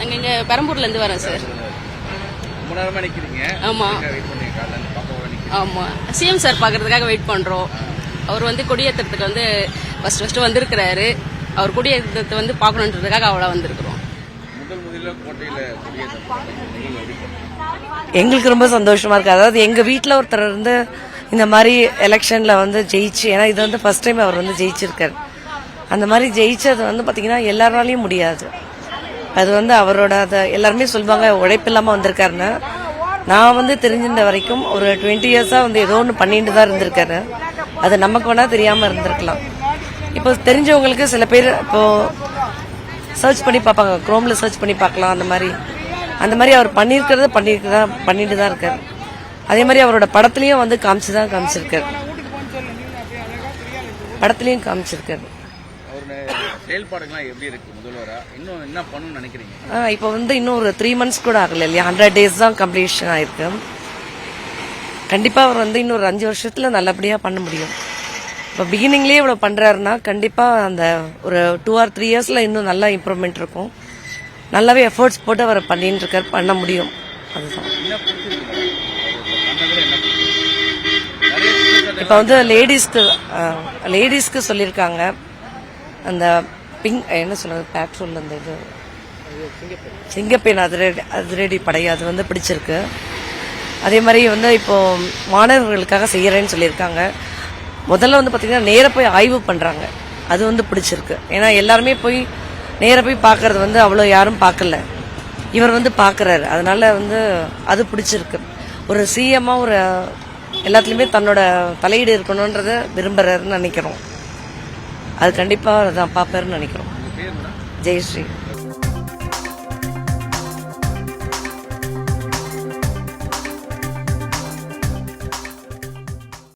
நாங்கள் இங்கே பெரம்பூர்லேருந்து வரோம் சார். ரொம்ப நேரமா நிக்கிறீங்க. ஆமாம் வெயிட் பண்ணீங்க. காலைல இருந்து பாப்பாவோட நிக்கிறீங்க. ஆமாம், சிஎம் சார் பார்க்கறதுக்காக வெயிட் பண்ணுறோம். அவர் வந்து கொடியேற்றத்துக்கு வந்து ஃபர்ஸ்ட் வந்திருக்கிறாரு. அவர் கொடியேற்றத்தை வந்து பார்க்கணுன்றதுக்காக அவ்வளோ வந்திருக்கிறோம். முதல்ல கோட்டையில கொடியேற்றம் எங்களுக்கு ரொம்ப சந்தோஷமா இருக்கு. அதாவது எங்க வீட்டில் ஒருத்தர் வந்து இந்த மாதிரி எலெக்ஷன்ல வந்து ஜெயிச்சு, ஏன்னா இது வந்து ஃபர்ஸ்ட் டைம் அவர் வந்து ஜெயிச்சிருக்காரு. அந்த மாதிரி ஜெயிச்சது வந்து பாத்தீங்கன்னா எல்லாராலையும் முடியாது. அது வந்து அவரோட எல்லாருமே சொல்லுவாங்க உழைப்பில்லாம வந்திருக்காருன்னு. நான் வந்து தெரிஞ்சிருந்த வரைக்கும் ஒரு 20 இயர்ஸா வந்து ஏதோ ஒன்று பண்ணிட்டு தான் இருந்திருக்காரு. அது நமக்கு வேணா தெரியாம இருந்திருக்கலாம். இப்போ தெரிஞ்சவங்களுக்கு சில பேர் இப்போ சர்ச் பண்ணி பார்ப்பாங்க, குரோம்ல சர்ச் பண்ணி பார்க்கலாம். அந்த மாதிரி அவர் பண்ணிட்டு தான் இருக்காரு. அதே மாதிரி அவரோட படத்துலயும் வந்து காமிச்சிருக்காரு. படத்துலயும் காமிச்சிருக்காரு. செயல்பாடுகள்லாம் எப்படி இருக்கு முதல்வரா? இன்னும் என்ன பண்ணணும்னு நினைக்கிறீங்க? இப்போ வந்து இன்னும் ஒரு 3 months கூட ஆகல இல்லையா, 100 days தான் கம்ப்ளீஷன் ஆயிருக்கு. கண்டிப்பா அவர் வந்து இன்னொரு 5 வருஷத்துல நல்லபடியா பண்ண முடியும். இப்போ பிகினிங்லயே இவ்வளவு பண்றாருன்னா கண்டிப்பா அந்த ஒரு 2 or 3 yearsல இன்னும் நல்ல இம்ப்ரூவ்மெண்ட் இருக்கும். நல்லாவே எஃபர்ட்ஸ் போட்டு அவர் பண்ணிட்டு இருக்காரு, பண்ண முடியும். அதுதான் இப்ப வந்து லேடிஸ்க்கு சொல்லியிருக்காங்க. அந்த பிங்க் என்ன சொல்றது, பேட்ரோல் அந்த இது சிங்கப்பெண் அதிரடி படை, அது வந்து பிடிச்சிருக்கு. அதே மாதிரி வந்து இப்போ மாணவர்களுக்காக செய்யறேன்னு சொல்லியிருக்காங்க. முதல்ல வந்து பாத்தீங்கன்னா நேர போய் ஆய்வு பண்றாங்க, அது வந்து பிடிச்சிருக்கு. ஏன்னா எல்லாருமே போய் நேர போய் பாக்குறது வந்து அவ்வளவு யாரும் பார்க்கல, இவர் வந்து பாக்குறாரு. அதனால வந்து அது பிடிச்சிருக்கு. ஒரு சிஎம்மா ஒரு எல்லாத்துலயுமே தன்னோட தலையீடு இருக்கணும்ன்றத விரும்புறாருன்னு நினைக்கிறோம். அது கண்டிப்பா அதான் பாப்பாருன்னு நினைக்கிறோம். ஜெயஸ்ரீ.